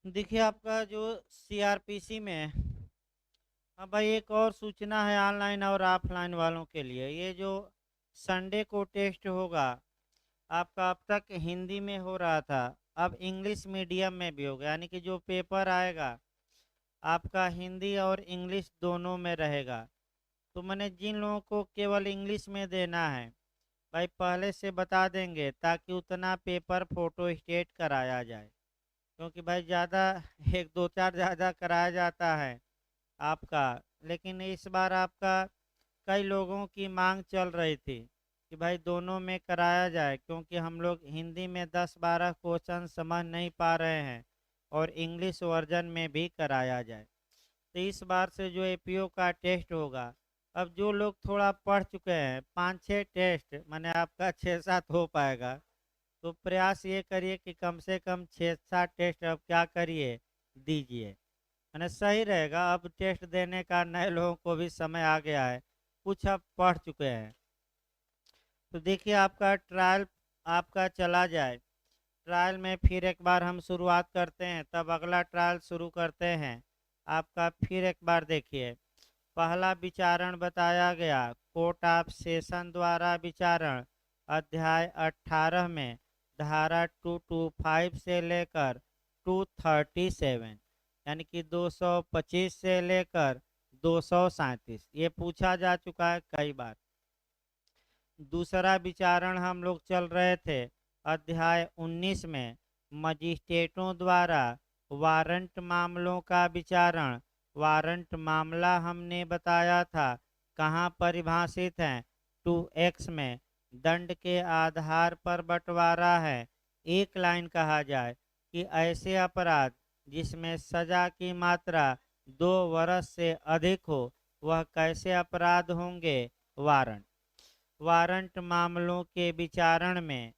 देखिए आपका जो सीआरपीसी में है। हाँ भाई, एक और सूचना है ऑनलाइन और ऑफलाइन वालों के लिए। ये जो संडे को टेस्ट होगा आपका, अब तक हिंदी में हो रहा था, अब इंग्लिश मीडियम में भी होगा। यानी कि जो पेपर आएगा आपका हिंदी और इंग्लिश दोनों में रहेगा। तो मैंने जिन लोगों को केवल इंग्लिश में देना है भाई, पहले से बता देंगे ताकि उतना पेपर फोटो स्टेट कराया जाए। क्योंकि भाई ज़्यादा एक दो चार ज़्यादा कराया जाता है आपका। लेकिन इस बार आपका कई लोगों की मांग चल रही थी कि भाई दोनों में कराया जाए, क्योंकि हम लोग हिंदी में 10-12 क्वेश्चन समझ नहीं पा रहे हैं और इंग्लिश वर्जन में भी कराया जाए। तो इस बार से जो एपीओ का टेस्ट होगा, अब जो लोग थोड़ा पढ़ चुके हैं, 5-6 टेस्ट मैंने आपका 6-7 हो पाएगा। तो प्रयास ये करिए कि कम से कम 6-7 टेस्ट अब क्या करिए, दीजिए। मैंने सही रहेगा, अब टेस्ट देने का नए लोगों को भी समय आ गया है, कुछ अब पढ़ चुके हैं। तो देखिए आपका ट्रायल आपका चला जाए। ट्रायल में फिर एक बार हम शुरुआत करते हैं, तब अगला ट्रायल शुरू करते हैं। आपका फिर एक बार देखिए, पहला विचारण बताया गया, कोर्ट ऑफ सेशन द्वारा विचारण अध्याय 18 में धारा 225 से लेकर 237, यानी कि 225 से लेकर 237 ये पूछा जा चुका है कई बार। दूसरा विचारण हम लोग चल रहे थे अध्याय 19 में मजिस्ट्रेटों द्वारा वारंट मामलों का विचारण। वारंट मामला हमने बताया था कहाँ परिभाषित है, 2x में दंड के आधार पर बंटवारा है। एक लाइन कहा जाए कि ऐसे अपराध जिसमें सजा की मात्रा 2 वर्ष से अधिक हो वह कैसे अपराध होंगे, वारंट। वारंट मामलों के विचारण में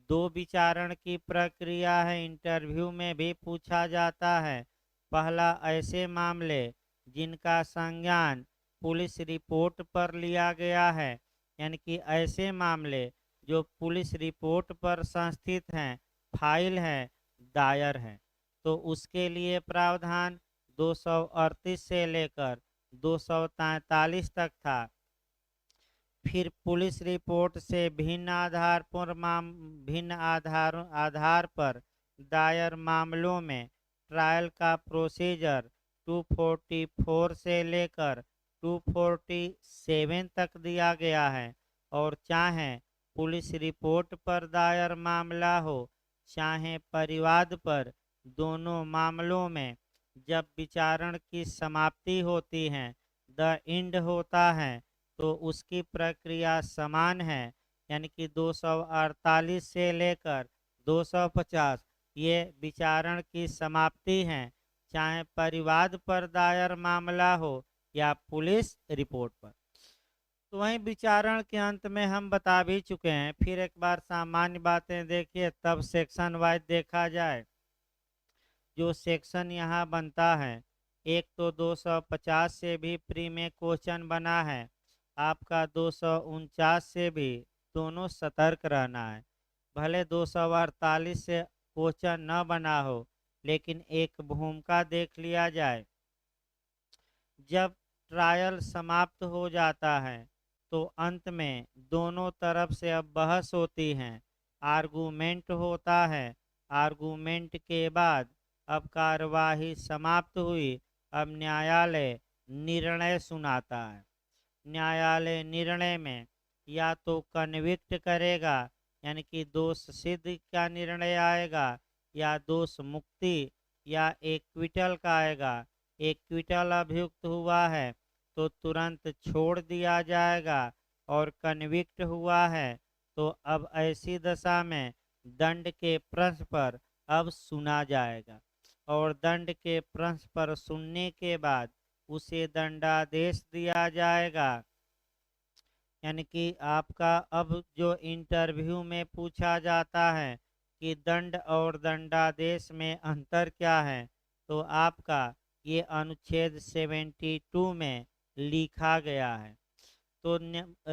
दो विचारण की प्रक्रिया है, इंटरव्यू में भी पूछा जाता है। पहला, ऐसे मामले जिनका संज्ञान पुलिस रिपोर्ट पर लिया गया है, यानी कि ऐसे मामले जो पुलिस रिपोर्ट पर संस्थित हैं, फाइल है, दायर है। तो उसके लिए प्रावधान 238 से लेकर 243 तक था। फिर पुलिस रिपोर्ट से भिन्न आधार पर दायर मामलों में ट्रायल का प्रोसीजर 244 से लेकर 247 तक दिया गया है। और चाहे पुलिस रिपोर्ट पर दायर मामला हो चाहे परिवाद पर, दोनों मामलों में जब विचारण की समाप्ति होती है, द एंड होता है, तो उसकी प्रक्रिया समान है। यानी कि 248 से लेकर 250 ये विचारण की समाप्ति है, चाहे परिवाद पर दायर मामला हो या पुलिस रिपोर्ट पर। तो वहीं विचारण के अंत में हम बता भी चुके हैं, फिर एक बार सामान्य बातें देखिए तब सेक्शन वाइज देखा जाए। जो सेक्शन यहाँ बनता है, एक तो 250 से भी प्री में क्वेश्चन बना है, आपका 249 से भी, दोनों सतर्क रहना है। भले 248 से क्वेश्चन न बना हो, लेकिन एक भूमिका देख लिया जाए। जब ट्रायल समाप्त हो जाता है तो अंत में दोनों तरफ से अब बहस होती है, आर्गूमेंट होता है। आर्गूमेंट के बाद अब कार्यवाही समाप्त हुई, अब न्यायालय निर्णय सुनाता है। न्यायालय निर्णय में या तो कन्विक्ट करेगा, यानी कि दोष सिद्ध का निर्णय आएगा, या दोष मुक्ति या एक्विटल का आएगा। एक्विटल अभियुक्त हुआ है तो तुरंत छोड़ दिया जाएगा, और कन्विक्ट हुआ है तो अब ऐसी दशा में दंड के प्रश्न पर अब सुना जाएगा। और दंड के प्रश्न पर सुनने के बाद उसे दंडादेश दिया जाएगा। यानी कि आपका अब जो इंटरव्यू में पूछा जाता है कि दंड और दंडादेश में अंतर क्या है, तो आपका ये अनुच्छेद 72 में लिखा गया है। तो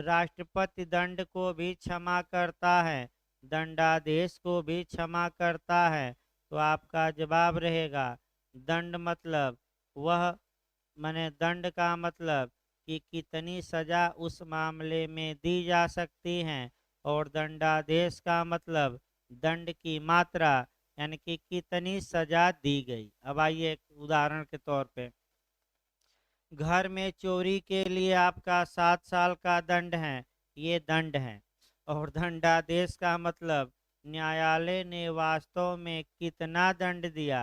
राष्ट्रपति दंड को भी क्षमा करता है, दंडादेश को भी क्षमा करता है। तो आपका जवाब रहेगा दंड मतलब वह माने दंड का मतलब कि कितनी सजा उस मामले में दी जा सकती है, और दंडादेश का मतलब दंड की मात्रा यानी कि कितनी सजा दी गई। अब आइए एक उदाहरण के तौर पे, घर में चोरी के लिए आपका 7 साल का दंड है, ये दंड है। और दंडादेश का मतलब न्यायालय ने वास्तव में कितना दंड दिया,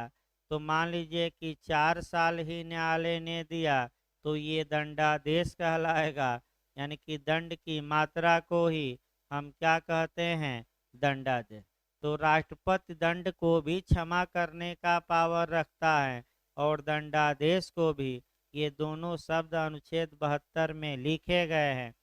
तो मान लीजिए कि 4 साल ही न्यायालय ने दिया, तो ये दंडादेश कहलाएगा। यानी कि दंड की मात्रा को ही हम क्या कहते हैं, दंडादेश। तो राष्ट्रपति दंड को भी क्षमा करने का पावर रखता है, और दंडादेश को भी। ये दोनों शब्द अनुच्छेद 72 में लिखे गए हैं।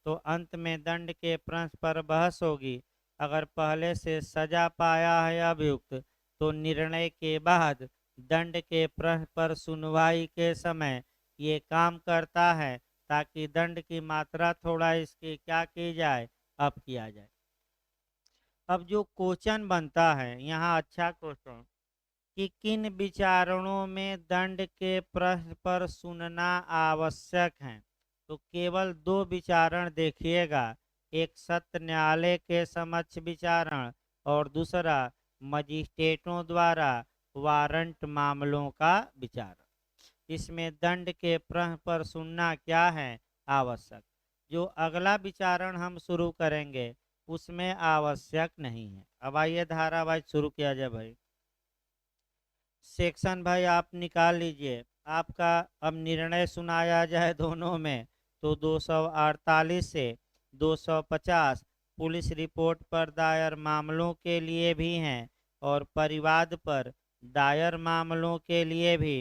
तो अंत में दंड के प्रश्न पर बहस होगी। अगर पहले से सजा पाया है अभियुक्त, तो निर्णय के बाद दंड के प्रश्न पर सुनवाई के समय ये काम करता है, ताकि दंड की मात्रा थोड़ा इसकी क्या की जाए, अप किया जाए। अब जो क्वेश्चन बनता है यहाँ, अच्छा क्वेश्चन, कि किन विचारणों में दंड के प्रश्न पर सुनना आवश्यक है। तो केवल दो विचारण देखिएगा, एक सत्र न्यायालय के समक्ष विचारण, और दूसरा मजिस्ट्रेटों द्वारा वारंट मामलों का विचारण। इसमें दंड के प्रश्न पर सुनना क्या है, आवश्यक। जो अगला विचारण हम शुरू करेंगे उसमें आवश्यक नहीं है। अब आइए धारावाहिक शुरू किया जाए भाई। सेक्शन भाई आप निकाल लीजिए आपका। अब निर्णय सुनाया जाए दोनों में, तो 248 से 250 पुलिस रिपोर्ट पर दायर मामलों के लिए भी हैं, और परिवाद पर दायर मामलों के लिए भी।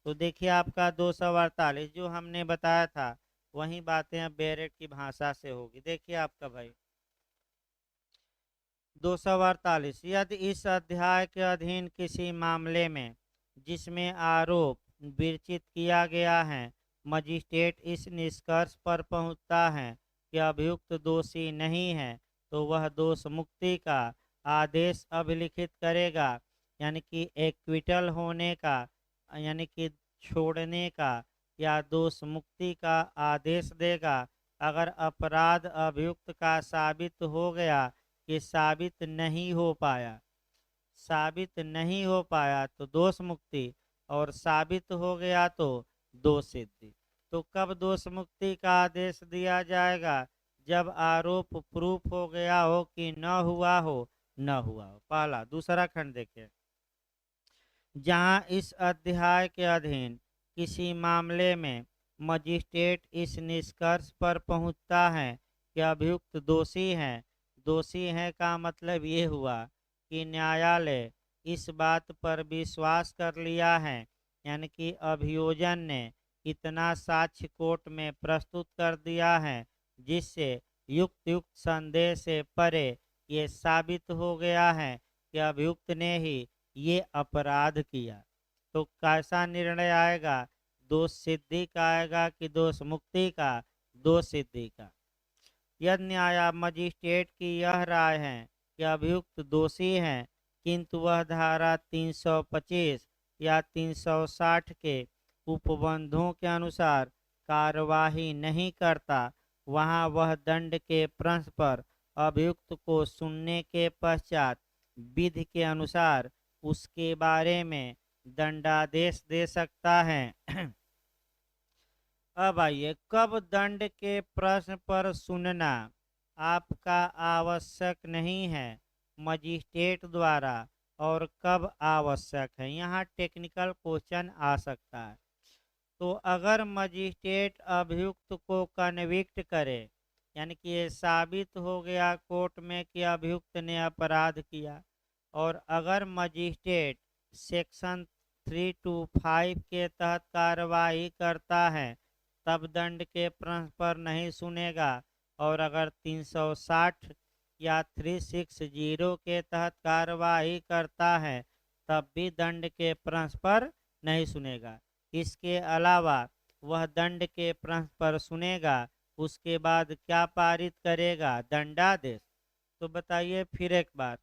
तो देखिए आपका 248 जो हमने बताया था वही बातें अब बेरेट की भाषा से होगी। देखिए आपका भाई 248, यदि इस अध्याय के अधीन किसी मामले में जिसमें आरोप विरचित किया गया है, मजिस्ट्रेट इस निष्कर्ष पर पहुंचता है कि अभियुक्त दोषी नहीं है, तो वह दोष मुक्ति का आदेश अभिलिखित करेगा, यानी कि एक्विटल होने का, यानी कि छोड़ने का, या दोष मुक्ति का आदेश देगा। अगर अपराध अभियुक्त का साबित हो गया कि साबित नहीं हो पाया, साबित नहीं हो पाया तो दोष मुक्ति, और साबित हो गया तो दोष सिद्धि। तो कब दोष मुक्ति का आदेश दिया जाएगा, जब आरोप प्रूफ हो गया हो कि न हुआ हो, न हुआ हो। पहला। दूसरा खंड देखिए, जहां इस अध्याय के अधीन किसी मामले में मजिस्ट्रेट इस निष्कर्ष पर पहुंचता है कि अभियुक्त दोषी है। दोषी है का मतलब ये हुआ कि न्यायालय इस बात पर विश्वास कर लिया है, यानी कि अभियोजन ने इतना साक्ष्य कोर्ट में प्रस्तुत कर दिया है जिससे युक्त संदेह से परे ये साबित हो गया है कि अभियुक्त ने ही ये अपराध किया। तो कैसा निर्णय आएगा, दोष सिद्धि का आएगा कि दोष मुक्ति का, दोष सिद्धि का। यदि न्याय मजिस्ट्रेट की यह राय है कि अभियुक्त दोषी हैं, किंतु वह धारा 325 या 360 के उपबंधों के अनुसार कार्यवाही नहीं करता, वहां वह दंड के प्रश्न पर अभियुक्त को सुनने के पश्चात विधि के अनुसार उसके बारे में दंडादेश दे सकता है। अब आइए, कब दंड के प्रश्न पर सुनना आपका आवश्यक नहीं है मजिस्ट्रेट द्वारा, और कब आवश्यक है। यहाँ टेक्निकल क्वेश्चन आ सकता है। तो अगर मजिस्ट्रेट अभियुक्त को कन्विक्ट करे, यानी कि ये साबित हो गया कोर्ट में कि अभियुक्त ने अपराध किया, और अगर मजिस्ट्रेट सेक्शन 325 के तहत कार्रवाई करता है, तब दंड के प्रश्न पर नहीं सुनेगा। और अगर 360 या 360 के तहत कार्रवाई करता है, तब भी दंड के प्रश्न पर नहीं सुनेगा। इसके अलावा वह दंड के प्रश्न पर सुनेगा, उसके बाद क्या पारित करेगा, दंडादेश। तो बताइए फिर एक बार,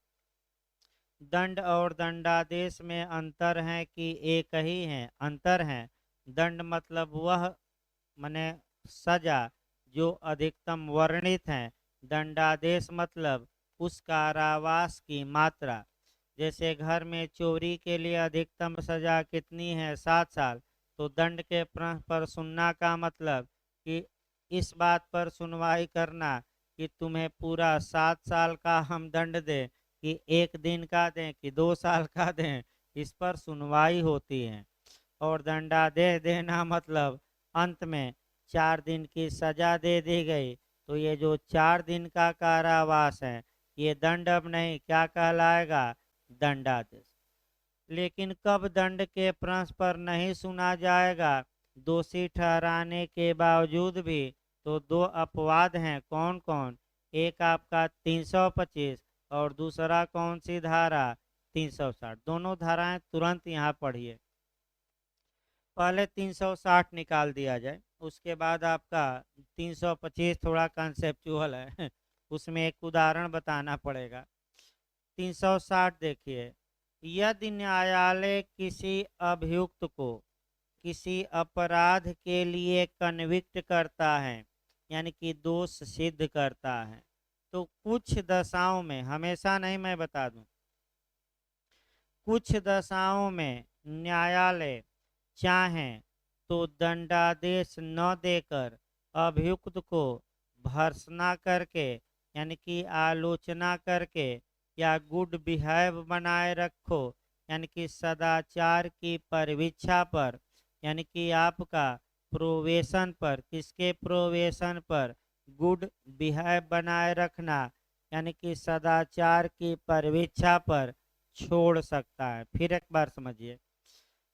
दंड और दंडादेश में अंतर है कि एक ही है? अंतर है। दंड मतलब वह माने सजा जो अधिकतम वर्णित है। दंडादेश मतलब उस कारावास की मात्रा। जैसे घर में चोरी के लिए अधिकतम सजा कितनी है? 7 साल। तो दंड के प्रश्न पर सुनना का मतलब कि इस बात पर सुनवाई करना कि तुम्हें पूरा 7 साल का हम दंड दें कि 1 दिन का दें कि 2 साल का दें, इस पर सुनवाई होती है। और दंडादेश देना मतलब अंत में 4 दिन की सजा दे दी गई, तो ये जो 4 दिन का कारावास है ये दंड अब नहीं क्या कहलाएगा? दंडादेश। लेकिन कब दंड के प्रश्न पर नहीं सुना जाएगा? दोषी ठहराने के बावजूद भी। तो दो अपवाद हैं, कौन कौन? एक आपका 325 और दूसरा कौन सी धारा? 360। दोनों धाराएं तुरंत यहाँ पढ़िए। पहले 360 निकाल दिया जाए, उसके बाद आपका 325 थोड़ा कंसेप्चुअल है उसमें एक उदाहरण बताना पड़ेगा। 360 देखिए, यदि न्यायालय किसी अभियुक्त को किसी अपराध के लिए कन्विक्ट करता है, यानी कि दोष सिद्ध करता है, तो कुछ दशाओं में, हमेशा नहीं मैं बता दूं, कुछ दशाओं में न्यायालय चाहे तो दंडादेश न देकर अभियुक्त को भर्त्सना करके, यानी कि आलोचना करके, या गुड बिहेव बनाए रखो, यानी कि सदाचार की परिवीक्षा पर, यानी कि आपका प्रोवेशन पर, किसके प्रोवेशन पर? गुड बिहेव बनाए रखना, यानी कि सदाचार की परिवीक्षा पर छोड़ सकता है। फिर एक बार समझिए,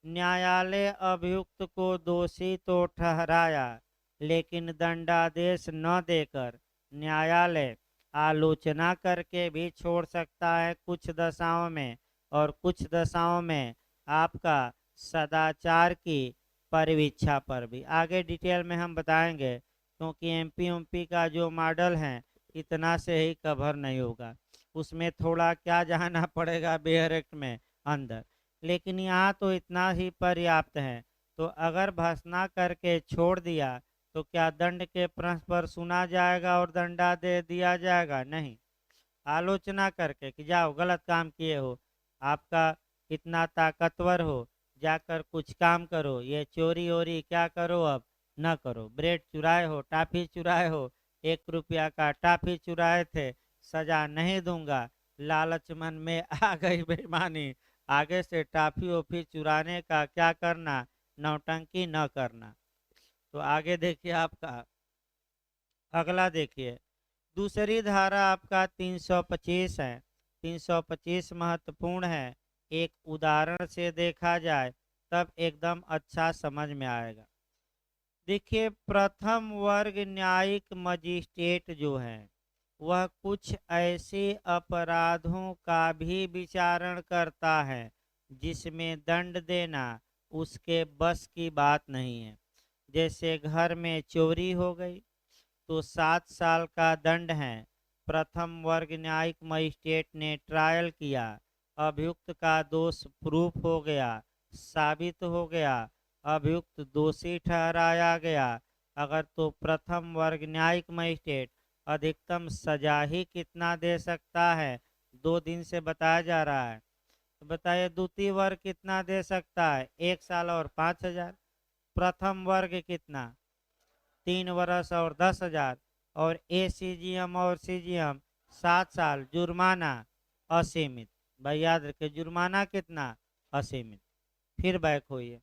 न्यायालय अभियुक्त को दोषी तो ठहराया, लेकिन दंडादेश न देकर न्यायालय आलोचना करके भी छोड़ सकता है कुछ दशाओं में, और कुछ दशाओं में आपका सदाचार की परिवीक्षा पर भी। आगे डिटेल में हम बताएंगे, क्योंकि एमपी का जो मॉडल है इतना से ही कवर नहीं होगा, उसमें थोड़ा क्या जाना पड़ेगा बेयर एक्ट में अंदर, लेकिन यहाँ तो इतना ही पर्याप्त है। तो अगर भर्त्सना करके छोड़ दिया तो क्या दंड के प्रश्न पर सुना जाएगा और दंडा दे दिया जाएगा? नहीं। आलोचना करके कि जाओ गलत काम किए हो, आपका इतना ताकतवर हो, जाकर कुछ काम करो, ये चोरी वोरी क्या करो अब न करो, ब्रेड चुराए हो, टाफी चुराए हो, 1 रुपया का टाफी चुराए थे, सजा नहीं दूंगा, लालच मन में आ गई बेईमानी, आगे से टाफी ओफी चुराने का क्या करना? नौटंकी न करना। तो आगे देखिए आपका अगला देखिए, दूसरी धारा आपका 325 है। 325 महत्वपूर्ण है, एक उदाहरण से देखा जाए तब एकदम अच्छा समझ में आएगा। देखिए, प्रथम वर्ग न्यायिक मजिस्ट्रेट जो है वह कुछ ऐसे अपराधों का भी विचारण करता है जिसमें दंड देना उसके बस की बात नहीं है। जैसे घर में चोरी हो गई तो 7 साल का दंड है। प्रथम वर्ग न्यायिक मजिस्ट्रेट ने ट्रायल किया, अभियुक्त का दोष प्रूफ हो गया, साबित हो गया, अभियुक्त दोषी ठहराया गया, अगर तो प्रथम वर्ग न्यायिक मजिस्ट्रेट अधिकतम सजा ही कितना दे सकता है? 2 दिन से बताया जा रहा है, तो बताइए द्वितीय वर्ग कितना दे सकता है? 1 साल और 5,000। प्रथम वर्ग कितना? 3 वर्ष और 10,000। और एसीजीएम और सीजीएम 7 साल, जुर्माना असीमित। भाई याद रखिए, जुर्माना कितना? असीमित। फिर बैक होइए,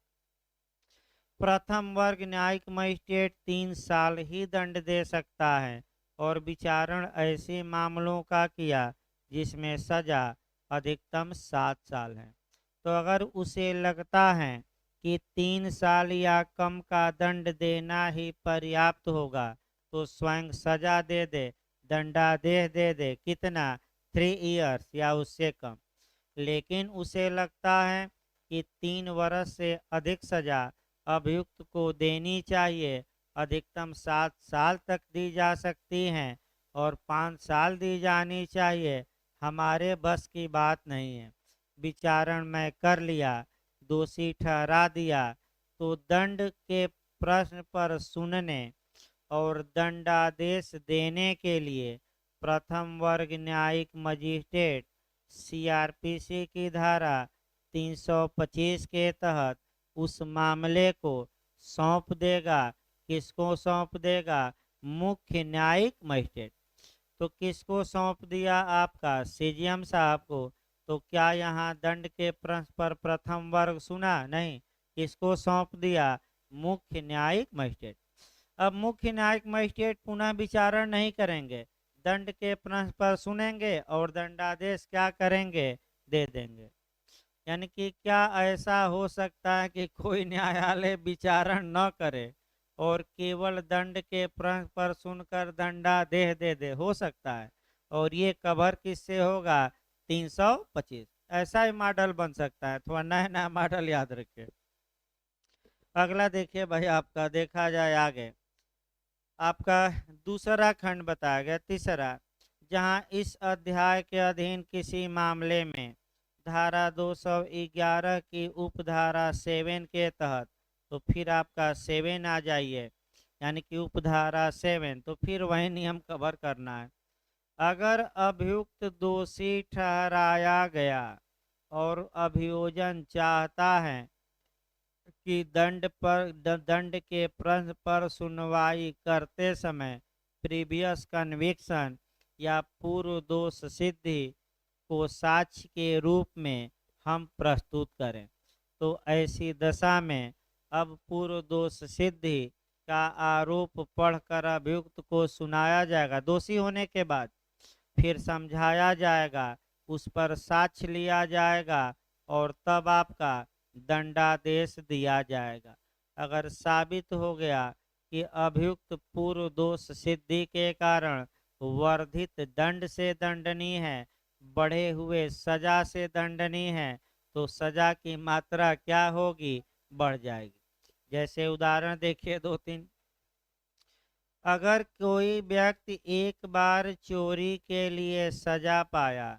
प्रथम वर्ग न्यायिक मजिस्ट्रेट 3 साल ही दंड दे सकता है और विचारण ऐसे मामलों का किया जिसमें सजा अधिकतम 7 साल है। तो अगर उसे लगता है कि 3 साल या कम का दंड देना ही पर्याप्त होगा तो स्वयं सजा दे दे, दंडादेश दे दे। कितना? 3 इयर्स या उससे कम। लेकिन उसे लगता है कि 3 वर्ष से अधिक सजा अभियुक्त को देनी चाहिए, अधिकतम 7 साल तक दी जा सकती हैं और 5 साल दी जानी चाहिए, हमारे बस की बात नहीं है, विचारण मैं कर लिया, दोषी ठहरा दिया, तो दंड के प्रश्न पर सुनने और दंडादेश देने के लिए प्रथम वर्ग न्यायिक मजिस्ट्रेट सीआरपीसी की धारा 325 के तहत उस मामले को सौंप देगा। किसको सौंप देगा? मुख्य न्यायिक मजिस्ट्रेट। तो किसको सौंप दिया? आपका सीजीएम साहब को। तो क्या यहाँ दंड के प्रश्न पर प्रथम वर्ग सुना? नहीं। किसको सौंप दिया? मुख्य न्यायिक मजिस्ट्रेट। अब मुख्य न्यायिक मजिस्ट्रेट पुनः विचारण नहीं करेंगे, दंड के प्रश्न पर सुनेंगे और दंडादेश क्या करेंगे? दे देंगे। यानी कि क्या ऐसा हो सकता है कि कोई न्यायालय विचारण न करे और केवल दंड के प्रश्न पर सुनकर दंडादेश दे दे? हो सकता है। और ये कवर किससे होगा? 325। ऐसा ही मॉडल बन सकता है। थोड़ा नया नया मॉडल याद रखिए। अगला देखिए भाई, आपका देखा जाए आगे, आपका दूसरा खंड बताया गया, तीसरा, जहां इस अध्याय के अधीन किसी मामले में धारा 211 की उपधारा 7 के तहत, तो फिर आपका 7 आ जाइए, यानी कि उपधारा 7, तो फिर वही नियम कवर करना है। अगर अभियुक्त दोषी ठहराया गया और अभियोजन चाहता है कि दंड के प्रश्न पर सुनवाई करते समय प्रीवियस कन्विक्शन या पूर्व दोष सिद्धि को साक्ष्य के रूप में हम प्रस्तुत करें, तो ऐसी दशा में अब पूर्व दोष सिद्धि का आरोप पढ़कर अभियुक्त को सुनाया जाएगा दोषी होने के बाद, फिर समझाया जाएगा, उस पर साक्ष्य लिया जाएगा और तब आपका दंडादेश दिया जाएगा। अगर साबित हो गया कि अभियुक्त पूर्व दोष सिद्धि के कारण वर्धित दंड से दंडनीय है, बढ़े हुए सजा से दंडनीय है, तो सजा की मात्रा क्या होगी? बढ़ जाएगी। जैसे उदाहरण देखिए 2-3। अगर कोई व्यक्ति एक बार चोरी के लिए सजा पाया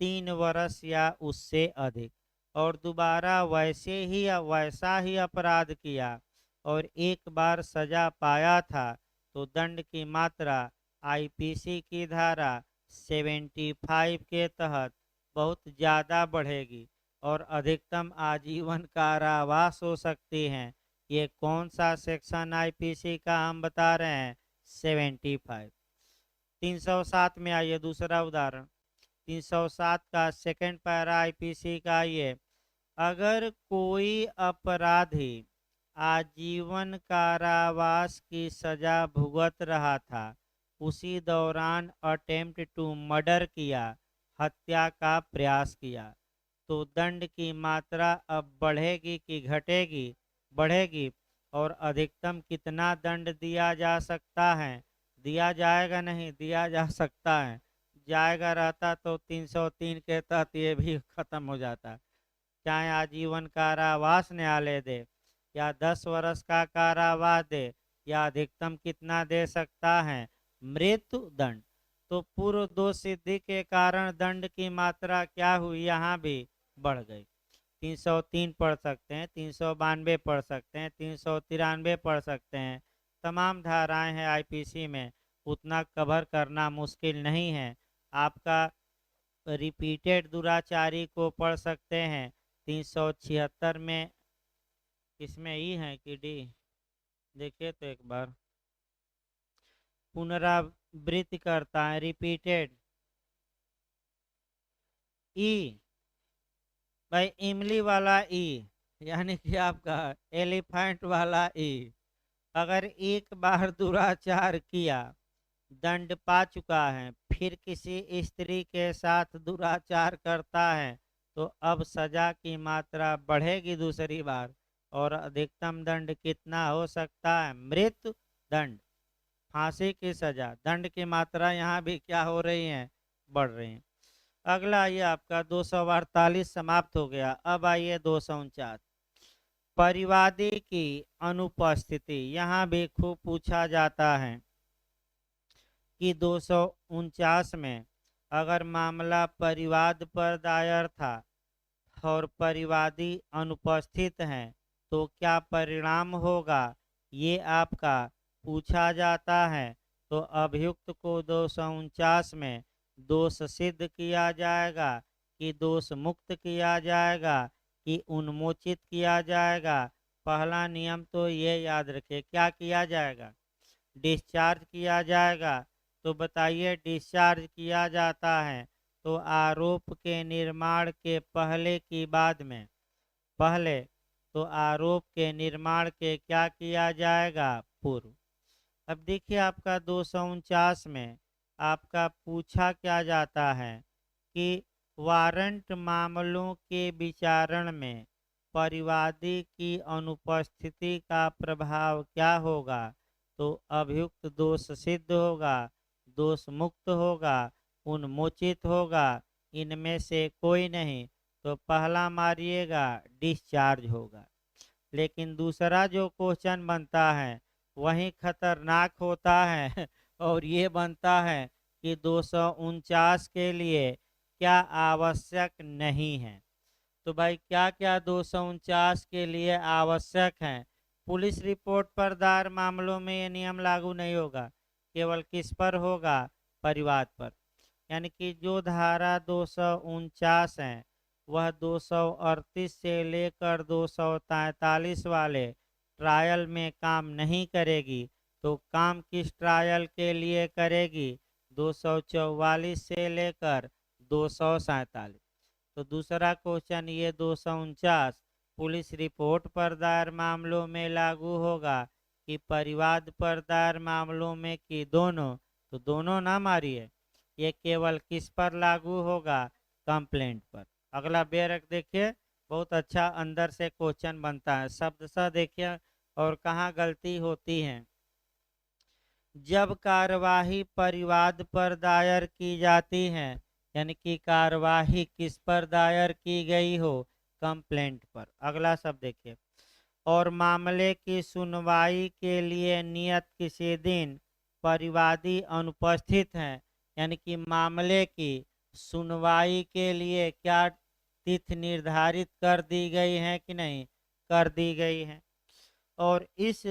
3 वर्ष या उससे अधिक, और दोबारा वैसा ही अपराध किया और एक बार सजा पाया था, तो दंड की मात्रा आईपीसी की धारा 75 के तहत बहुत ज़्यादा बढ़ेगी और अधिकतम आजीवन कारावास हो सकती है। ये कौन सा सेक्शन आईपीसी का हम बता रहे हैं? 75। 307 में आइए, दूसरा उदाहरण 307 का सेकंड पैरा आईपीसी का ये, अगर कोई अपराधी आजीवन कारावास की सजा भुगत रहा था, उसी दौरान अटेम्प्ट टू मर्डर किया, हत्या का प्रयास किया, तो दंड की मात्रा अब बढ़ेगी कि घटेगी? बढ़ेगी। और अधिकतम कितना दंड दिया जा सकता है? दिया जाएगा नहीं, दिया जा सकता है। जाएगा रहता तो 303 के तहत ये भी खत्म हो जाता। चाहे आजीवन कारावास न्यायालय दे या 10 वर्ष का कारावास दे, या अधिकतम कितना दे सकता है? मृत्यु दंड। तो पूर्व दोष सिद्धि के कारण दंड की मात्रा क्या हुई? यहाँ भी बढ़ गई। 303 पढ़ सकते हैं, 392 पढ़ सकते हैं, 393 पढ़ सकते हैं। तमाम धाराएं हैं आईपीसी में, उतना कवर करना मुश्किल नहीं है। आपका रिपीटेड दुराचारी को पढ़ सकते हैं 376 में। इसमें ई है कि डी? देखिए तो एक बार, पुनरावृत्ति करता है, रिपीटेड ई, भाई इमली वाला ई, यानी कि आपका एलिफेंट वाला ई। अगर एक बार दुराचार किया, दंड पा चुका है, फिर किसी स्त्री के साथ दुराचार करता है, तो अब सजा की मात्रा बढ़ेगी दूसरी बार, और अधिकतम दंड कितना हो सकता है? मृत्यु दंड, फांसी की सजा। दंड की मात्रा यहाँ भी क्या हो रही है? बढ़ रही है। अगला आइए, आपका 248 समाप्त हो गया। अब आइए 249, परिवादी की अनुपस्थिति। यहाँ भी खूब पूछा जाता है कि 249 में अगर मामला परिवाद पर दायर था और परिवादी अनुपस्थित हैं तो क्या परिणाम होगा, ये आपका पूछा जाता है। तो अभियुक्त को 249 में दोष सिद्ध किया जाएगा कि दोष मुक्त किया जाएगा कि उन्मोचित किया जाएगा। पहला नियम तो ये याद रखे, क्या किया जाएगा, डिस्चार्ज किया जाएगा। तो बताइए, डिस्चार्ज किया जाता है तो आरोप के निर्माण के पहले की बाद में, पहले तो आरोप के निर्माण के क्या किया जाएगा, पूर्व। अब देखिए आपका 249 में आपका पूछा क्या जाता है कि वारंट मामलों के विचारण में परिवादी की अनुपस्थिति का प्रभाव क्या होगा। तो अभियुक्त दोष सिद्ध होगा, दोष मुक्त होगा, उन्मोचित होगा, इनमें से कोई नहीं। तो पहला मारिएगा, डिस्चार्ज होगा। लेकिन दूसरा जो क्वेश्चन बनता है वही खतरनाक होता है और ये बनता है कि 249 के लिए क्या आवश्यक नहीं है। तो भाई क्या क्या 249 के लिए आवश्यक है। पुलिस रिपोर्ट पर दायर मामलों में ये नियम लागू नहीं होगा, केवल किस पर होगा, परिवाद पर। यानी कि जो धारा 249 है वह 238 से लेकर 243 वाले ट्रायल में काम नहीं करेगी। तो काम किस ट्रायल के लिए करेगी, 244 से लेकर 247। तो दूसरा क्वेश्चन ये 249 पुलिस रिपोर्ट पर दायर मामलों में लागू होगा कि परिवाद पर दायर मामलों में कि दोनों। तो दोनों ना मारिए, ये केवल किस पर लागू होगा, कंप्लेंट पर। अगला बेरक देखिए, बहुत अच्छा अंदर से क्वेश्चन बनता है, शब्द सा देखिए और कहाँ गलती होती है। जब कार्यवाही परिवाद पर दायर की जाती है, यानी कि कार्यवाही किस पर दायर की गई हो, कंप्लेंट पर। अगला शब्द देखिए, और मामले की सुनवाई के लिए नियत किसी दिन परिवादी अनुपस्थित हैं। यानी कि मामले की सुनवाई के लिए क्या तिथि निर्धारित कर दी गई है कि नहीं, कर दी गई है। और इस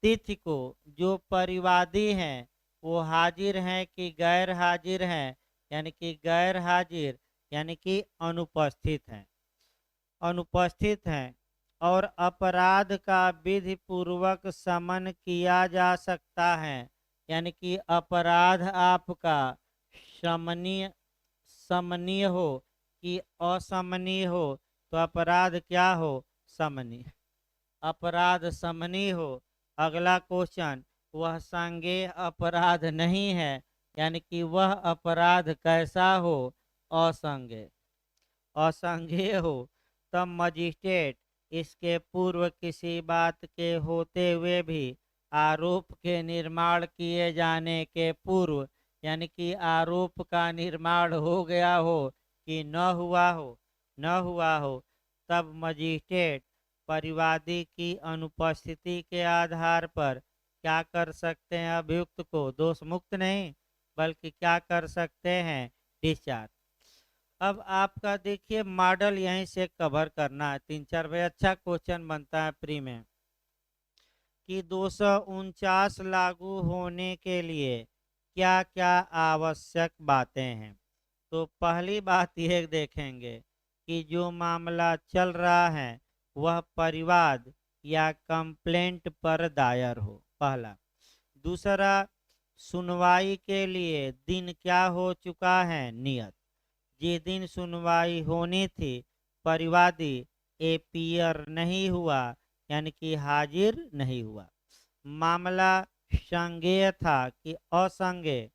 तिथि को जो परिवादी हैं वो हाजिर हैं कि गैर हाजिर हैं, यानी कि गैर हाजिर यानी कि अनुपस्थित हैं, अनुपस्थित हैं। और अपराध का विधि पूर्वक समन किया जा सकता है, यानी कि अपराध आपका समनीय समनीय हो कि असमनीय हो। तो अपराध क्या हो, समनीय, अपराध समनीय हो। अगला क्वेश्चन, वह संज्ञेय अपराध नहीं है, यानी कि वह अपराध कैसा हो, असंज्ञेय, असंज्ञेय हो। तब मजिस्ट्रेट इसके पूर्व किसी बात के होते हुए भी आरोप के निर्माण किए जाने के पूर्व, यानी कि आरोप का निर्माण हो गया हो कि न हुआ हो, न हुआ हो, तब मजिस्ट्रेट परिवादी की अनुपस्थिति के आधार पर क्या कर सकते हैं, अभियुक्त को दोष मुक्त नहीं बल्कि क्या कर सकते हैं, डिस्चार्ज। अब आपका देखिए मॉडल यहीं से कवर करना है, 3-4 भाई अच्छा क्वेश्चन बनता है प्री में कि 249 लागू होने के लिए क्या क्या आवश्यक बातें हैं। तो पहली बात यह देखेंगे कि जो मामला चल रहा है वह परिवाद या कंप्लेंट पर दायर हो, पहला। दूसरा, सुनवाई के लिए दिन क्या हो चुका है, नियत। जिस दिन सुनवाई होनी थी परिवादी एपियर नहीं हुआ, यानी कि हाजिर नहीं हुआ। मामला संज्ञेय था कि असंज्ञेय,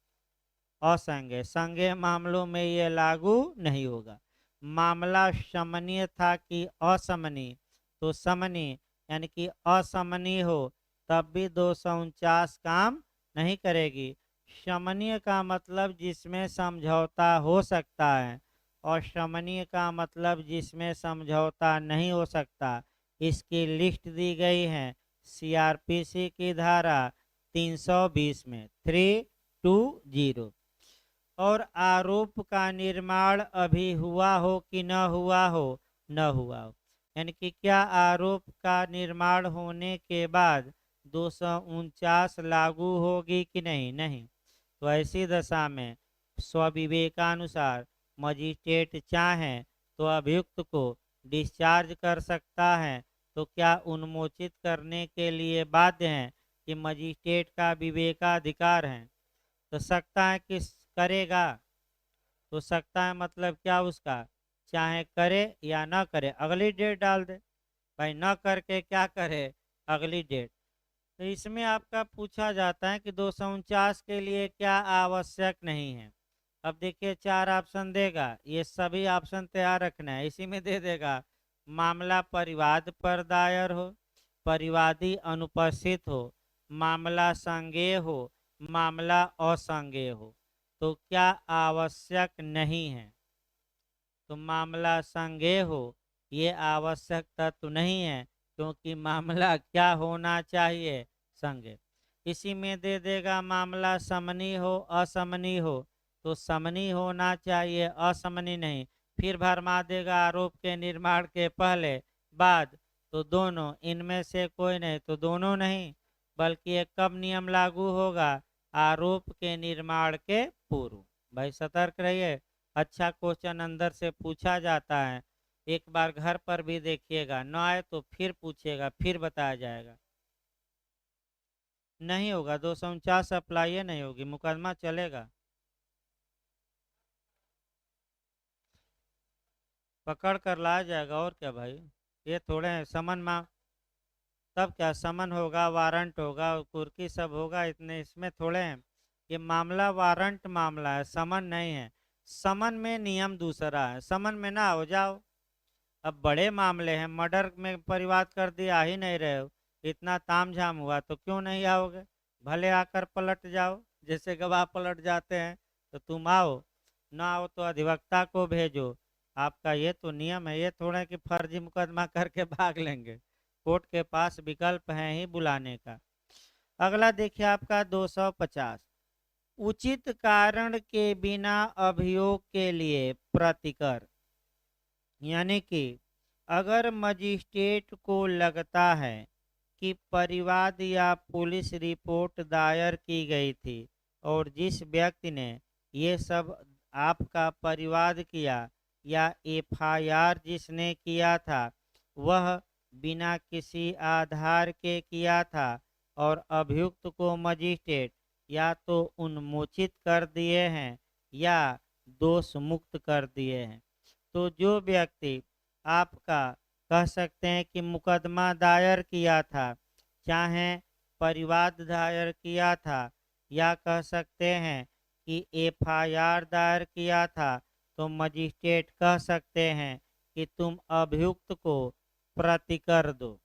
असंज्ञेय, संज्ञेय मामलों में ये लागू नहीं होगा। मामला समनीय था कि असमनीय, तो समनीय यानी कि असमनीय हो तब भी 249 काम नहीं करेगी। समनीय का मतलब जिसमें समझौता हो सकता है और समनीय का मतलब जिसमें समझौता नहीं हो सकता। इसकी लिस्ट दी गई है सीआरपीसी की धारा 320 में 320। और आरोप का निर्माण अभी हुआ हो कि न हुआ हो, न हुआ हो। यानी कि क्या आरोप का निर्माण होने के बाद 249 लागू होगी कि नहीं? नहीं। तो ऐसी दशा में स्वविवेकानुसार मजिस्ट्रेट चाहें तो अभियुक्त को डिस्चार्ज कर सकता है। तो क्या उन्मोचित करने के लिए बाध्य हैं कि मजिस्ट्रेट का विवेकाधिकार है? तो सकता है कि करेगा। तो सकता है मतलब क्या उसका, चाहे करे या ना करे अगली डेट डाल दे। भाई ना करके क्या करे, अगली डेट। तो इसमें आपका पूछा जाता है कि 249 के लिए क्या आवश्यक नहीं है। अब देखिए 4 ऑप्शन देगा, ये सभी ऑप्शन तैयार रखना है। इसी में दे देगा मामला परिवाद पर दायर हो, परिवादी अनुपस्थित हो, मामला संज्ञेय हो, मामला असंज्ञेय हो। तो क्या आवश्यक नहीं है? तो मामला संज्ञेय हो, ये आवश्यक तत्व नहीं है, क्योंकि मामला क्या होना चाहिए, संज्ञेय। इसी में दे देगा मामला समनी हो असमनी हो, तो समनी होना चाहिए, असमनी नहीं। फिर भरमा देगा आरोप के निर्माण के पहले बाद, तो दोनों, इनमें से कोई नहीं, तो दोनों नहीं। बल्कि ये कब नियम लागू होगा, आरोप के निर्माण के पूर्व। भाई सतर्क रहिए, अच्छा क्वेश्चन अंदर से पूछा जाता है। एक बार घर पर भी देखिएगा, न आए तो फिर पूछिएगा, फिर बताया जाएगा। नहीं होगा, 249 अप्लाई नहीं होगी, मुकदमा चलेगा। पकड़ कर लाया जाएगा, और क्या भाई। ये थोड़े हैं समन मा, तब क्या समन होगा, वारंट होगा, कुर्की सब होगा, इतने इसमें थोड़े हैं। ये मामला वारंट मामला है, समन नहीं है। समन में नियम दूसरा है, समन में ना हो जाओ। अब बड़े मामले हैं, मर्डर में परिवाद कर दिया, आ ही नहीं रहे हो, इतना तामझाम हुआ तो क्यों नहीं आओगे? भले आकर पलट जाओ, जैसे गवाह पलट जाते हैं। तो तुम आओ, ना आओ तो अधिवक्ता को भेजो। आपका ये तो नियम है, ये थोड़ा कि फर्जी मुकदमा करके भाग लेंगे। कोर्ट के पास विकल्प है ही बुलाने का। अगला देखिए आपका 250, उचित कारण के बिना अभियोग के लिए प्रतिकर। यानी कि अगर मजिस्ट्रेट को लगता है कि परिवाद या पुलिस रिपोर्ट दायर की गई थी और जिस व्यक्ति ने ये सब आपका परिवाद किया या एफआईआर जिसने किया था वह बिना किसी आधार के किया था, और अभियुक्त को मजिस्ट्रेट या तो उन्मोचित कर दिए हैं या दोष मुक्त कर दिए हैं। तो जो व्यक्ति आपका कह सकते हैं कि मुकदमा दायर किया था, चाहे परिवाद दायर किया था, या कह सकते हैं कि एफआईआर दायर किया था, तो मजिस्ट्रेट कह सकते हैं कि तुम अभियुक्त को प्रतिकर दो।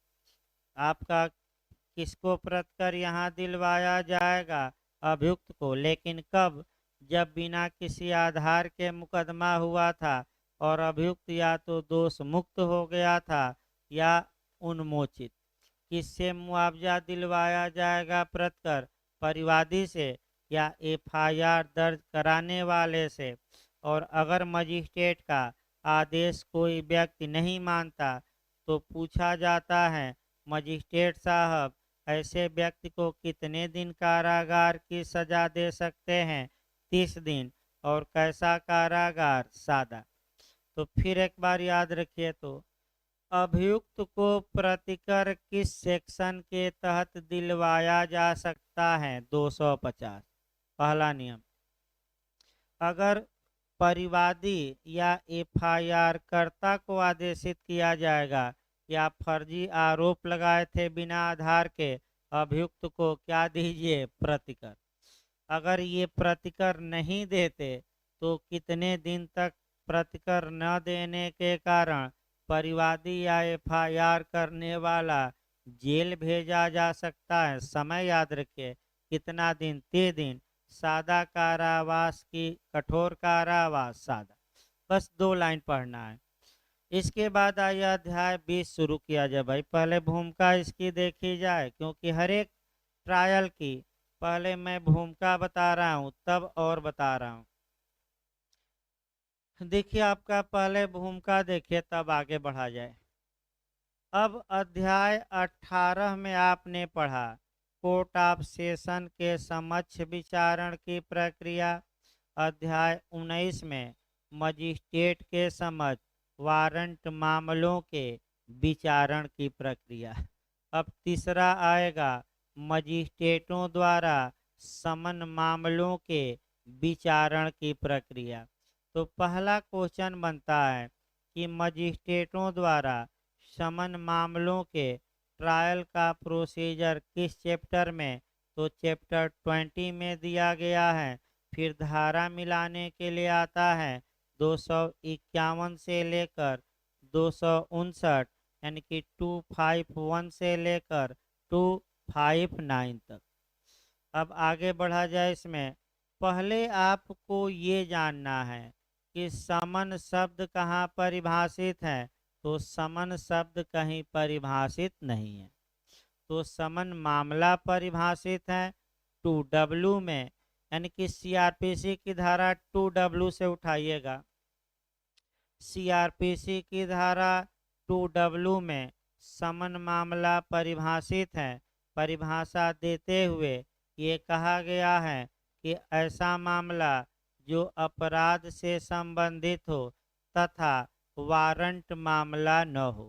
आपका किसको प्रतिकर यहाँ दिलवाया जाएगा? अभियुक्त को। लेकिन कब? जब बिना किसी आधार के मुकदमा हुआ था और अभियुक्त या तो दोष मुक्त हो गया था या उन्मोचित। किससे मुआवजा दिलवाया जाएगा प्रतिकर? परिवादी से या एफआईआर दर्ज कराने वाले से। और अगर मजिस्ट्रेट का आदेश कोई व्यक्ति नहीं मानता तो पूछा जाता है, मजिस्ट्रेट साहब ऐसे व्यक्ति को कितने दिन कारागार की सजा दे सकते हैं? 30 दिन। और कैसा कारागार? सादा। तो फिर एक बार याद रखिए, तो अभियुक्त को प्रतिकर किस सेक्शन के तहत दिलवाया जा सकता है? 250। पहला नियम, अगर परिवादी या एफआईआर कर्ता को आदेशित किया जाएगा या फर्जी आरोप लगाए थे बिना आधार के, अभियुक्त को क्या दीजिए? प्रतिकर। अगर ये प्रतिकर नहीं देते तो कितने दिन तक प्रतिकर न देने के कारण परिवादी या एफआईआर करने वाला जेल भेजा जा सकता है? समय याद रखिए, कितना दिन? 30 दिन। सादा कारावास की कठोर कारावास? सादा। बस 2 लाइन पढ़ना है। इसके बाद आइए अध्याय 20 शुरू किया जाए। भाई पहले भूमिका इसकी देखी जाए, क्योंकि हर एक ट्रायल की पहले मैं भूमिका बता रहा हूँ तब और बता रहा हूँ। देखिए आपका पहले भूमिका देखिए तब आगे बढ़ा जाए। अब अध्याय 18 में आपने पढ़ा कोर्ट ऑफ सेशन के समक्ष विचारण की प्रक्रिया। अध्याय 19 में मजिस्ट्रेट के समक्ष वारंट मामलों के विचारण की प्रक्रिया। अब तीसरा आएगा मजिस्ट्रेटों द्वारा समन मामलों के विचारण की प्रक्रिया। तो पहला क्वेश्चन बनता है कि मजिस्ट्रेटों द्वारा समन मामलों के ट्रायल का प्रोसीजर किस चैप्टर में, तो चैप्टर 20 में दिया गया है। फिर धारा मिलाने के लिए आता है 251 से लेकर 259 यानी कि 251 से लेकर 259 तक। अब आगे बढ़ा जाए इसमें। पहले आपको ये जानना है कि समन शब्द कहाँ परिभाषित है, तो समन शब्द कहीं परिभाषित नहीं है। तो समन मामला परिभाषित है 2W में, यानी कि सीआरपीसी की धारा 2W से उठाइएगा। सीआरपीसी की धारा 2W में समन मामला परिभाषित है। परिभाषा देते हुए ये कहा गया है कि ऐसा मामला जो अपराध से संबंधित हो तथा वारंट मामला न हो।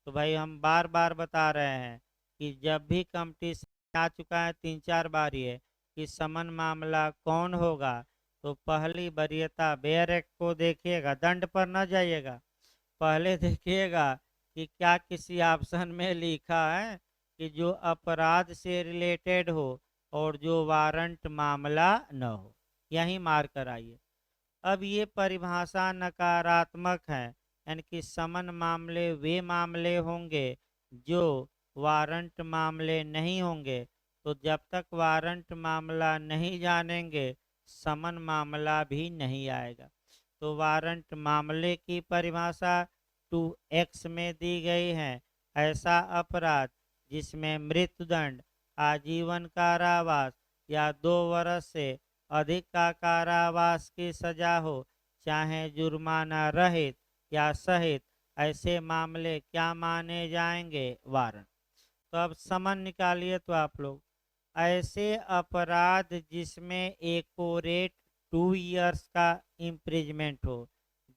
तो भाई हम बार बार बता रहे हैं कि जब भी कंपटीशन आ चुका है 3-4 बार ये कि समन मामला कौन होगा, तो पहली वरीयता बेयर एक्ट को देखिएगा, दंड पर न जाइएगा। पहले देखिएगा कि क्या किसी ऑप्शन में लिखा है कि जो अपराध से रिलेटेड हो और जो वारंट मामला न हो, यही मार कर आइए। अब ये परिभाषा नकारात्मक है, यानी कि समन मामले वे मामले होंगे जो वारंट मामले नहीं होंगे। तो जब तक वारंट मामला नहीं जानेंगे समन मामला भी नहीं आएगा। तो वारंट मामले की परिभाषा 2X में दी गई है। ऐसा अपराध जिसमें मृत्युदंड, आजीवन कारावास या 2 वर्ष से अधिक का कारावास की सजा हो, चाहे जुर्माना रहित या सहित, ऐसे मामले क्या माने जाएंगे, वारंट। तो अब समन निकालिए तो आप लोग। ऐसे अपराध जिसमें एकोरेट 2 इयर्स का इम्प्रिजमेंट हो,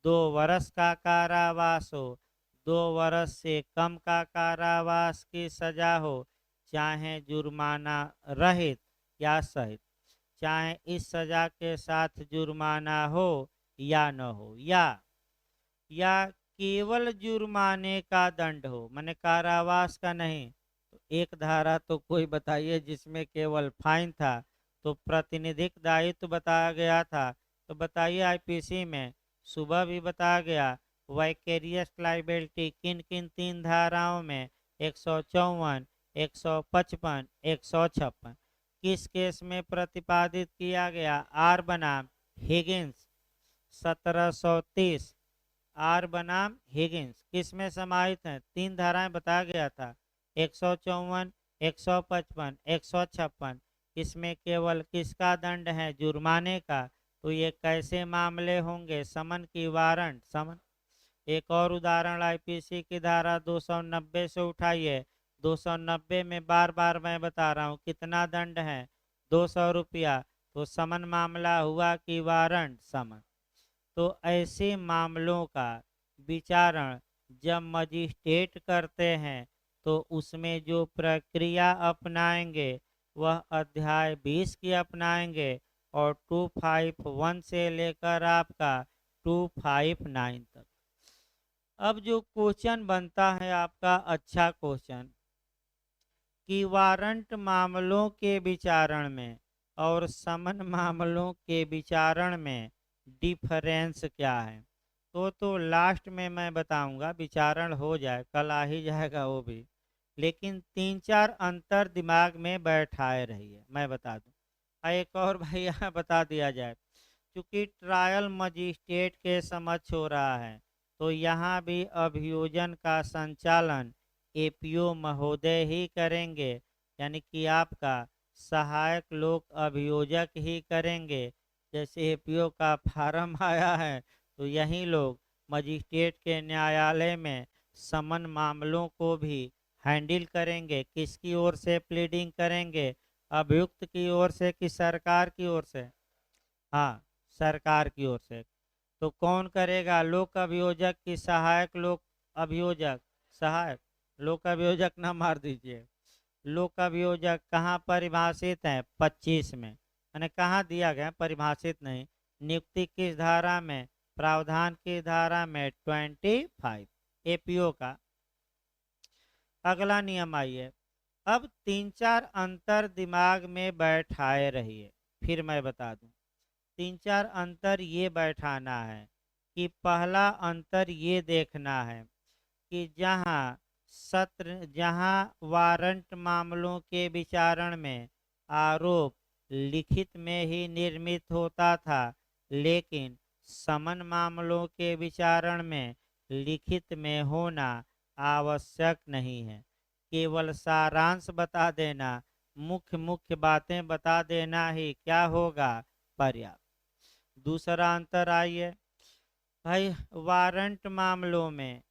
2 वर्ष का कारावास हो, 2 वर्ष से कम का कारावास की सजा हो, चाहे जुर्माना रहित या सहित, चाहे इस सजा के साथ जुर्माना हो या न हो, या केवल जुर्माने का दंड हो, माने कारावास का नहीं। तो एक धारा तो कोई बताइए जिसमें केवल फाइन था, तो प्रातिनिधिक दायित्व बताया गया था। तो बताइए आईपीसी में सुबह भी बताया गया वाइकेरियस लाइबिलिटी किन किन 3 धाराओं में, 154, 155, 156 किस केस में प्रतिपादित किया गया, आर बनाम हिगिंस 1730, आर बनाम हिगिंस किस में समाहित है, 3 धाराएं बताया गया था 154, 155, 156। इसमें केवल किसका दंड है, जुर्माने का। तो ये कैसे मामले होंगे, समन की वारंट समन। एक और उदाहरण आईपीसी की धारा 290 से उठाइए। 290 में बार बार मैं बता रहा हूँ कितना दंड है, 200 रुपया। तो समन मामला हुआ कि वारंट, समन। तो ऐसे मामलों का विचारण जब मजिस्ट्रेट करते हैं तो उसमें जो प्रक्रिया अपनाएंगे वह अध्याय 20 की अपनाएंगे और 251 से लेकर आपका 259 तक। अब जो क्वेश्चन बनता है आपका अच्छा क्वेश्चन कि वारंट मामलों के विचारण में और समन मामलों के विचारण में डिफरेंस क्या है, तो लास्ट में मैं बताऊंगा, विचारण हो जाए कल आ ही जाएगा वो भी, लेकिन 3-4 अंतर दिमाग में बैठाए रहिए मैं बता दूं। एक और भाई यहाँ बता दिया जाए, क्योंकि ट्रायल मजिस्ट्रेट के समक्ष हो रहा है तो यहाँ भी अभियोजन का संचालन एपीओ महोदय ही करेंगे, यानी कि आपका सहायक लोक अभियोजक ही करेंगे। जैसे एपीओ का फार्म आया है तो यही लोग मजिस्ट्रेट के न्यायालय में समन मामलों को भी हैंडल करेंगे। किसकी ओर से प्लीडिंग करेंगे, अभियुक्त की ओर से कि सरकार की ओर से? हाँ, सरकार की ओर से। तो कौन करेगा, लोक अभियोजक की सहायक लोक अभियोजक? सहायक लोक अभियोजक ना मार दीजिए। लोक अभियोजक कहाँ परिभाषित है? 25 में। मैंने कहाँ दिया गया, परिभाषित नहीं। नियुक्ति किस धारा में? प्रावधान की धारा में 25 एपीओ का। अगला नियम आइए। अब 3-4 अंतर दिमाग में बैठाए रहिए, फिर मैं बता दूं। 3-4 अंतर ये बैठाना है कि पहला अंतर ये देखना है कि जहां वारंट मामलों के विचारण में आरोप लिखित में ही निर्मित होता था, लेकिन समन मामलों के विचारण में लिखित में होना आवश्यक नहीं है। केवल सारांश बता देना, मुख्य मुख्य बातें बता देना ही क्या होगा? पर्याप्त। दूसरा अंतर आइए भाई, वारंट मामलों में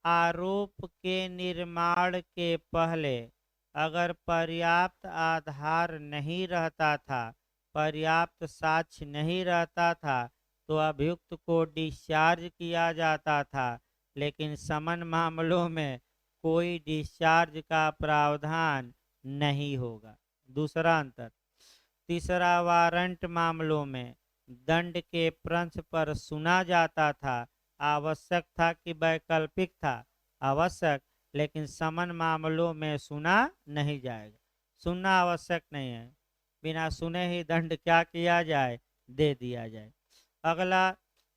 आरोप के निर्माण के पहले अगर पर्याप्त आधार नहीं रहता था, पर्याप्त साक्ष्य नहीं रहता था, तो अभियुक्त को डिस्चार्ज किया जाता था। लेकिन समन मामलों में कोई डिस्चार्ज का प्रावधान नहीं होगा। दूसरा अंतर। तीसरा, वारंट मामलों में दंड के प्रंश पर सुना जाता था, आवश्यक था कि वैकल्पिक था? आवश्यक। लेकिन समन मामलों में सुना नहीं जाएगा, सुनना आवश्यक नहीं है। बिना सुने ही दंड क्या किया जाए? दे दिया जाए। अगला,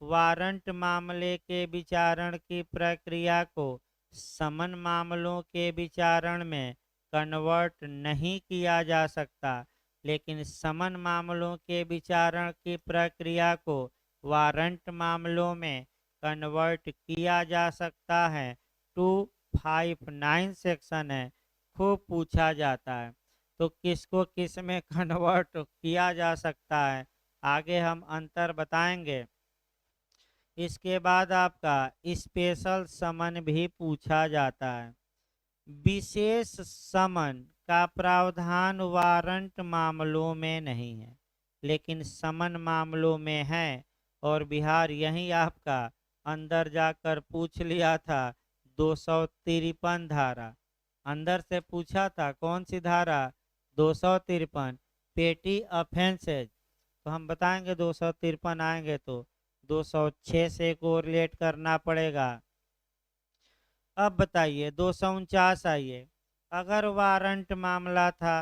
वारंट मामले के विचारण की प्रक्रिया को समन मामलों के विचारण में कन्वर्ट नहीं किया जा सकता, लेकिन समन मामलों के विचारण की प्रक्रिया को वारंट मामलों में कन्वर्ट किया जा सकता है। 259 सेक्शन है, खूब पूछा जाता है। तो किसको किस में कन्वर्ट किया जा सकता है, आगे हम अंतर बताएंगे। इसके बाद आपका स्पेशल समन भी पूछा जाता है। विशेष समन का प्रावधान वारंट मामलों में नहीं है, लेकिन समन मामलों में है। और बिहार यही आपका अंदर जाकर पूछ लिया था, 253 धारा अंदर से पूछा था। कौन सी धारा? 253, पेटी अफेंसेज। तो हम बताएंगे 253 आएंगे तो 206 से कोरिलेट करना पड़ेगा। अब बताइए 249 आइए। अगर वारंट मामला था,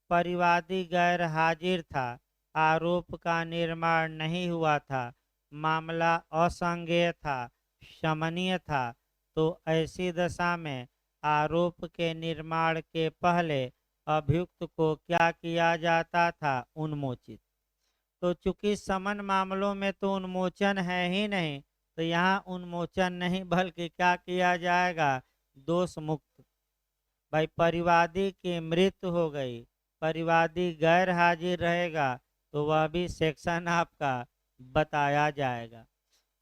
परिवादी गैर हाजिर था, आरोप का निर्माण नहीं हुआ था, मामला असंज्ञेय था, शमनीय था, तो ऐसी दशा में आरोप के निर्माण के पहले अभियुक्त को क्या किया जाता था? उन्मोचित। तो चूंकि समन मामलों में तो उन्मोचन है ही नहीं, तो यहाँ उन्मोचन नहीं बल्कि क्या किया जाएगा? दोष मुक्त। भाई परिवादी की मृत्यु हो गई, परिवादी गैर हाजिर रहेगा, तो वह भी सेक्शन आपका बताया जाएगा।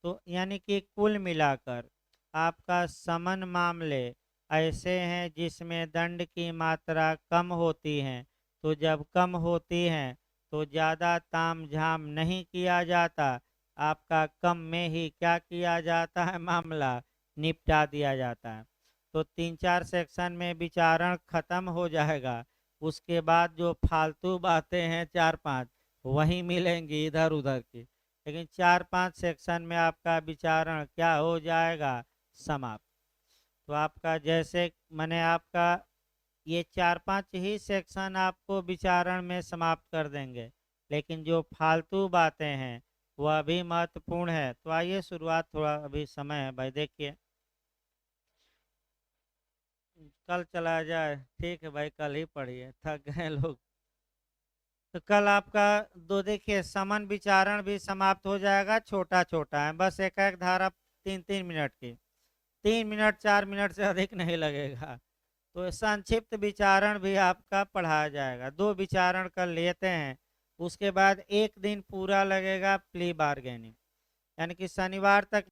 तो यानी कि कुल मिलाकर आपका समन मामले ऐसे हैं जिसमें दंड की मात्रा कम होती है। तो जब कम होती हैं तो ज़्यादा ताम झाम नहीं किया जाता, आपका कम में ही क्या किया जाता है? मामला निपटा दिया जाता है। तो 3-4 सेक्शन में विचारण खत्म हो जाएगा। उसके बाद जो फालतू बातें हैं 4-5 वही मिलेंगी इधर उधर की, लेकिन 4-5 सेक्शन में आपका विचारण क्या हो जाएगा? समाप्त। तो आपका जैसे मैंने आपका ये 4-5 ही सेक्शन आपको विचारण में समाप्त कर देंगे, लेकिन जो फालतू बातें हैं वह भी महत्वपूर्ण है। तो आइए शुरुआत, थोड़ा अभी समय है भाई, देखिए कल चला जाए, ठीक है भाई, कल ही पढ़िए, थक गए लोग। तो कल आपका दो, देखिए समन विचारण भी समाप्त हो जाएगा, छोटा छोटा है, बस एक एक धारा 3-3 मिनट की, 3 मिनट 4 मिनट से अधिक नहीं लगेगा। तो संक्षिप्त विचारण भी आपका पढ़ाया जाएगा, 2 विचारण कर लेते हैं। उसके बाद एक दिन पूरा लगेगा प्ली बार्गेनिंग, यानी कि शनिवार तक